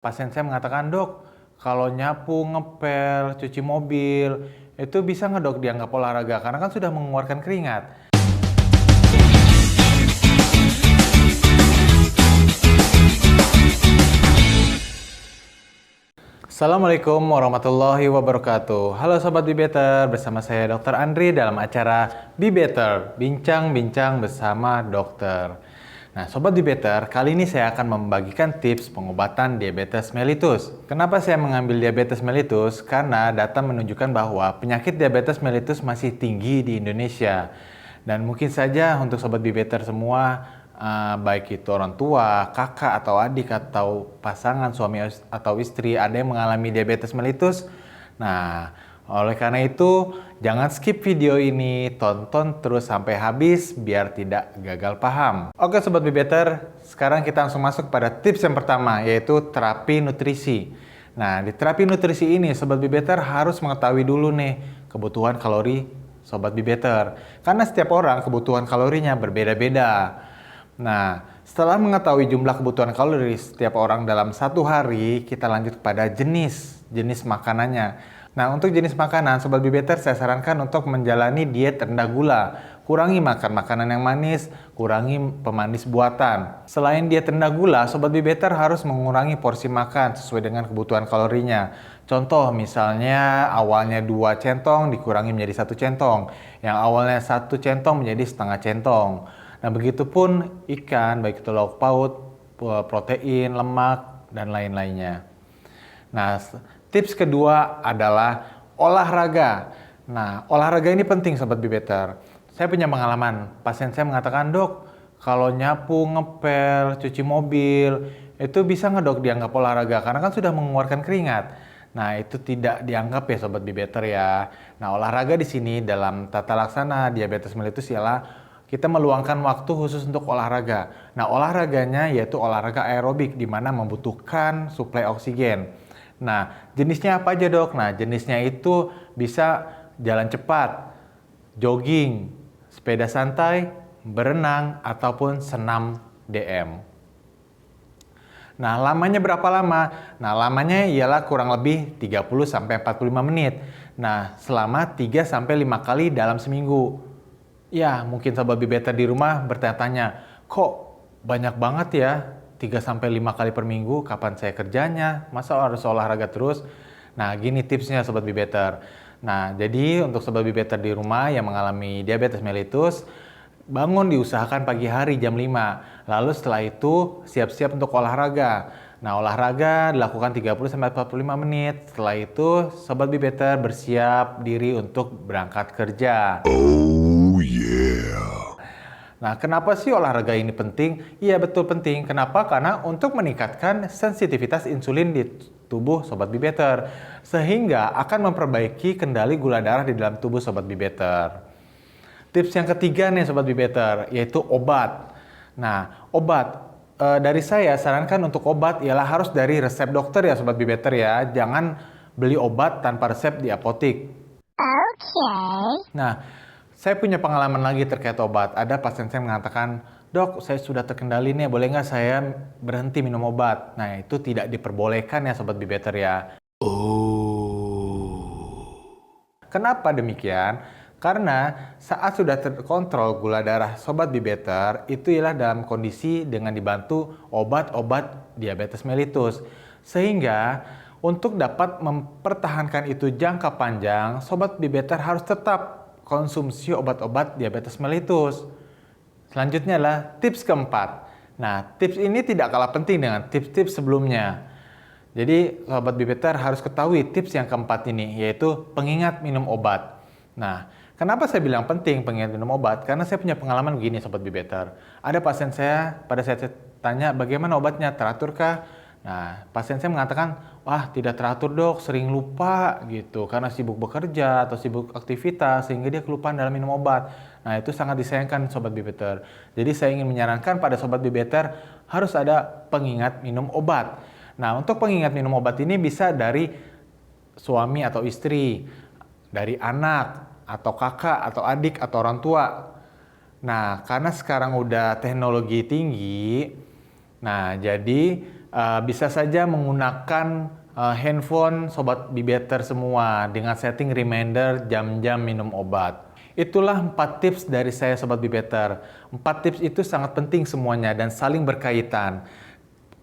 Pasien saya mengatakan, "Dok, kalau nyapu, ngepel, cuci mobil, itu bisa nggak dok dianggap olahraga? Karena kan sudah mengeluarkan keringat." Assalamualaikum warahmatullahi wabarakatuh. Halo Sobat Be Better, bersama saya Dr. Andri dalam acara Be Better, bincang-bincang bersama dokter. Nah Sobat Be Better, kali ini saya akan membagikan tips pengobatan diabetes mellitus. Kenapa saya mengambil diabetes mellitus? Karena data menunjukkan bahwa penyakit diabetes mellitus masih tinggi di Indonesia. Dan mungkin saja untuk Sobat Be Better semua, baik itu orang tua, kakak atau adik atau pasangan suami atau istri ada yang mengalami diabetes mellitus. Nah, oleh karena itu jangan skip video ini, tonton terus sampai habis biar tidak gagal paham. Oke Sobat Be Better, sekarang kita langsung masuk pada tips yang pertama, yaitu terapi nutrisi. Nah, di terapi nutrisi ini Sobat Be Better harus mengetahui dulu nih kebutuhan kalori Sobat Be Better. Karena setiap orang kebutuhan kalorinya berbeda-beda. Nah, setelah mengetahui jumlah kebutuhan kalori setiap orang dalam satu hari, kita lanjut kepada jenis makanannya. Nah, untuk jenis makanan, Sobat Be Better saya sarankan untuk menjalani diet rendah gula. Kurangi makan makanan yang manis, kurangi pemanis buatan. Selain diet rendah gula, Sobat Be Better harus mengurangi porsi makan sesuai dengan kebutuhan kalorinya. Contoh misalnya awalnya 2 centong dikurangi menjadi 1 centong. Yang awalnya 1 centong menjadi setengah centong. Nah, begitupun ikan, baik itu lauk paut, protein, lemak, dan lain-lainnya. Nah, tips kedua adalah olahraga. Nah, olahraga ini penting Sobat Be Better. Saya punya pengalaman, pasien saya mengatakan, "Dok, kalau nyapu, ngepel, cuci mobil, itu bisa nggak dok dianggap olahraga? Karena kan sudah mengeluarkan keringat." Nah, itu tidak dianggap ya Sobat Be Better ya. Nah, olahraga di sini dalam tata laksana diabetes mellitus ialah kita meluangkan waktu khusus untuk olahraga. Nah, olahraganya yaitu olahraga aerobik di mana membutuhkan suplai oksigen. Nah, jenisnya apa aja dok? Nah, jenisnya itu bisa jalan cepat, jogging, sepeda santai, berenang, ataupun senam DM. Nah, lamanya berapa lama? Nah, lamanya ialah kurang lebih 30-45 menit. Nah, selama 3-5 kali dalam seminggu. Ya, mungkin Sobat Be Better di rumah bertanya-tanya, kok banyak banget ya 3-5 kali per minggu, kapan saya kerjanya, masa harus olahraga terus? Nah, gini tipsnya Sobat Be Better. Nah, jadi untuk Sobat Be Better di rumah yang mengalami diabetes mellitus, bangun diusahakan pagi hari jam 5. Lalu setelah itu siap-siap untuk olahraga. Nah, olahraga dilakukan 30-45 menit. Setelah itu Sobat Be Better bersiap diri untuk berangkat kerja. Nah, kenapa sih olahraga ini penting? Iya, betul penting. Kenapa? Karena untuk meningkatkan sensitivitas insulin di tubuh Sobat Be Better, sehingga akan memperbaiki kendali gula darah di dalam tubuh Sobat Be Better. Tips yang ketiga nih Sobat Be Better, yaitu obat. Nah, obat. Dari saya sarankan untuk obat ialah harus dari resep dokter ya Sobat Be Better ya. Jangan beli obat tanpa resep di apotik. Nah, saya punya pengalaman lagi terkait obat. Ada pasien saya mengatakan, "Dok, saya sudah terkendali nih, boleh nggak saya berhenti minum obat?" Nah, itu tidak diperbolehkan ya Sobat Be Better ya. Kenapa demikian? Karena saat sudah terkontrol gula darah Sobat Be Better, itu ialah dalam kondisi dengan dibantu obat-obat diabetes mellitus. Sehingga untuk dapat mempertahankan itu jangka panjang, Sobat Be Better harus tetap konsumsi obat-obat diabetes mellitus. Selanjutnya adalah tips keempat. Nah, tips ini tidak kalah penting dengan tips-tips sebelumnya. Jadi, Sobat Be Better harus ketahui tips yang keempat ini, yaitu pengingat minum obat. Nah, kenapa saya bilang penting pengingat minum obat? Karena saya punya pengalaman begini Sobat Be Better. Ada pasien saya, pada saat saya tanya bagaimana obatnya, teraturkah? Nah, pasien saya mengatakan, "Wah, tidak teratur dok, sering lupa gitu, karena sibuk bekerja atau sibuk aktivitas, sehingga dia kelupaan dalam minum obat." Nah, itu sangat disayangkan Sobat Be Better. Jadi saya ingin menyarankan pada Sobat Be Better harus ada pengingat minum obat. Nah, untuk pengingat minum obat ini bisa dari suami atau istri, dari anak, atau kakak, atau adik, atau orang tua. Nah, karena sekarang udah teknologi tinggi, nah jadi bisa saja menggunakan handphone Sobat Bibeter semua dengan setting reminder jam-jam minum obat. Itulah 4 tips dari saya Sobat Bibeter. 4 tips itu sangat penting semuanya dan saling berkaitan.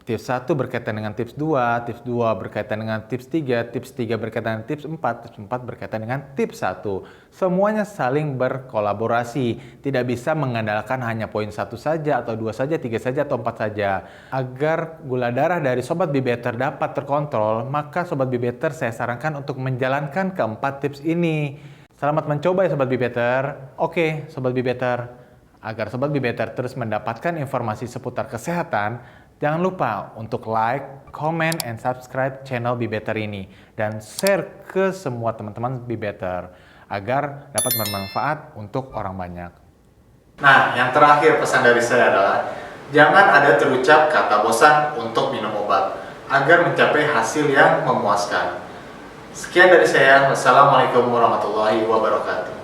Tips 1 berkaitan dengan tips 2, tips 2 berkaitan dengan tips 3, tips 3 berkaitan dengan tips 4, tips 4 berkaitan dengan tips 1. Semuanya saling berkolaborasi, tidak bisa mengandalkan hanya poin 1 saja, atau 2 saja, 3 saja, atau 4 saja. Agar gula darah dari Sobat Bibeter dapat terkontrol, maka Sobat Bibeter saya sarankan untuk menjalankan keempat tips ini. Selamat mencoba ya Sobat Bibeter. Oke, Sobat Bibeter, agar Sobat Bibeter terus mendapatkan informasi seputar kesehatan, jangan lupa untuk like, comment, and subscribe channel Bibeter ini. Dan share ke semua teman-teman Bibeter agar dapat bermanfaat untuk orang banyak. Nah, yang terakhir pesan dari saya adalah jangan ada terucap kata bosan untuk minum obat agar mencapai hasil yang memuaskan. Sekian dari saya. Wassalamualaikum warahmatullahi wabarakatuh.